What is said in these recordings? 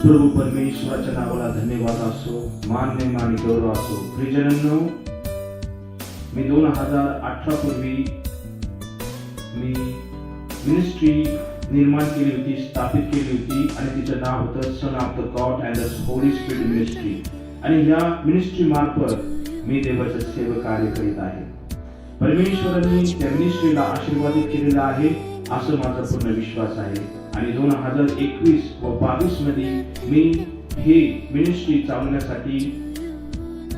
प्रभू परमेश्वराच्या नावाला धन्यवाद असो, मान आणि गौरव असो. प्रियजनांनो, मी 2018 पूर्वी मी मिनिस्ट्री निर्माण केली होती, स्थापित केली होती आणि तिचं नाव होतं son of the God and the Holy spirit ministry. आणि या मिनिस्ट्री मार्फत मी देवाचं सेवा कार्य करीत आहे. परमेश्वरांनी त्या मिनिस्ट्रीला आशीर्वादित केलेलं आहे असं माझा पूर्ण विश्वास आहे. आणि 2021 व 22 मध्ये मी हे मिनिस्ट्री चालवण्यासाठी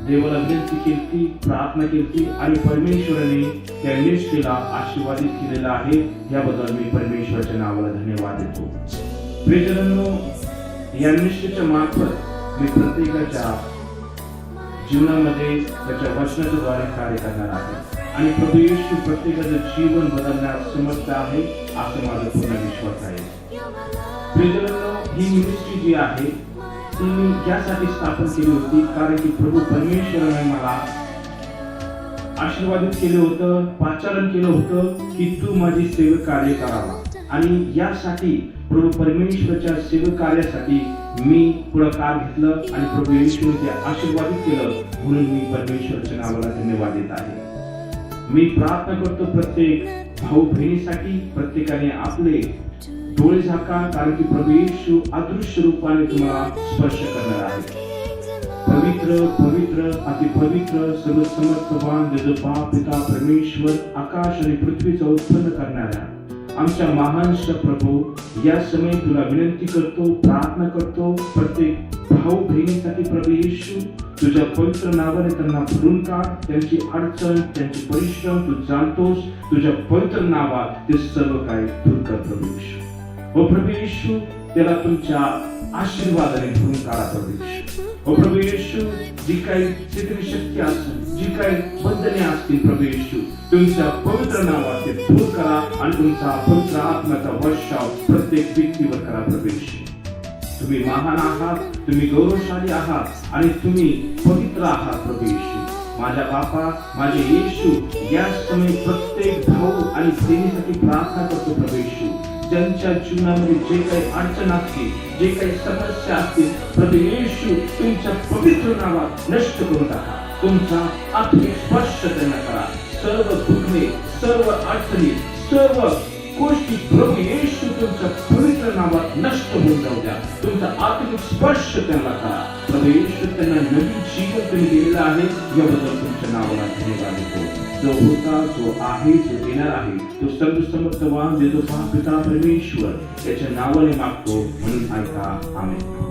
देवाला विनंती केली, प्रार्थना केली आणि परमेश्वराने त्या मिनिस्ट्रीला आशीर्वादित केलेला आहे. याबद्दल मी परमेश्वराच्या नावाला धन्यवाद देतो. प्रियजनांनो, या मिनिस्ट्रीच्या मार्फत मी प्रत्येकाच्या जीवनामध्ये त्याच्या वचनाच्या द्वारे कार्य करणार आहे आणि प्रभू येशू प्रत्येकाचं जीवन बदलण्यास समर्थ आहे असं माझा पूर्ण विश्वास आहे. प्रियजनांनो, ही मिनिस्ट्री जी आहे ती मी यासाठी स्थापन केली होती कारण की प्रभू परमेश्वराने मला आशीर्वादित केलं होतं, पाचारण केलं होतं की तू माझी सेवा कार्य करावा. आणि यासाठी प्रभू परमेश्वराच्या सेवा कार्यासाठी मी पुढाकार घेतलं आणि प्रभू येशूने ते आशीर्वादित केलं. म्हणून मी परमेश्वराच्या नावाला धन्यवाद देत आहे. मी प्रार्थना करतो प्रत्येक भाऊ बहिणीसाठी, प्रत्येकाने आपले डोळे झाका कारण की प्रभू येशू अदृश्य रूपाने तुम्हाला स्पर्श करणार आहे. पवित्र पवित्र अति पवित्र सर्वसमर्थवान देवता पिता परमेश्वर, आकाश आणि पृथ्वीचं उत्पन्न करणारा आमच्या महान प्रभू, या समय तुला विनंती करतो, प्रार्थना करतो प्रत्येक भाऊ बहिणीसाठी. प्रभू येशू तुझ्या पवित्र नावाने त्यांना भरून काढ. त्यांची अडचण, त्यांचे परिश्रम तू जाणतोस. तुझ्या पवित्र नावात ते सर्व काही दूर कर प्रभू येशू. हो प्रभू येशू, त्याला तुमच्या आशीर्वादाने भरून काढा प्रभू येशू. हो प्रभू येशू, जी काही सगळी शक्ती असेल, जी काही बंधने असतील प्रभू येशू, तुमच्या पवित्र नावात ते दूर करा आणि तुमचा पवित्र आत्म्याचा वर्षाव प्रत्येक व्यक्तीवर करा प्रभू येशू. तुम्ही महान आहात, तुम्ही गौरवशाली आहात आणि तुम्ही पवित्र आहात प्रभू येशू. माझ्या बापा, माझे येशू, या समय प्रत्येक भाऊ आणि बहिणीसाठी प्रार्थना करतो प्रभू येशू. ज्यांच्या जीवनामध्ये जे काही अडचण असतील, जे काही समस्या असतील प्रभू येशू, तुमच्या पवित्र नावात नष्ट करून टाका. तुमचा आत्मिक स्पर्श त्यांना करा. सर्व दुःखे, सर्व अडचणी, सर्व गोष्टी प्रभू येशू तुमच्या पवित्र नावात नष्ट होऊन जाऊ द्या. तुमचा आत्मिक स्पर्श त्यांना करा. प्रभू येशू, त्यांना नवीन जीवन तुम्ही दिलेलं आहे, याबद्दल तुमच्या नावाला धन्यवाद देतो. जो होता, जो आहे, जो येणार आहे, तो सर्वसमर्थवान देतो पिता परमेश्वर, याच्या नावाने मागतो म्हणून ऐका. आमेन.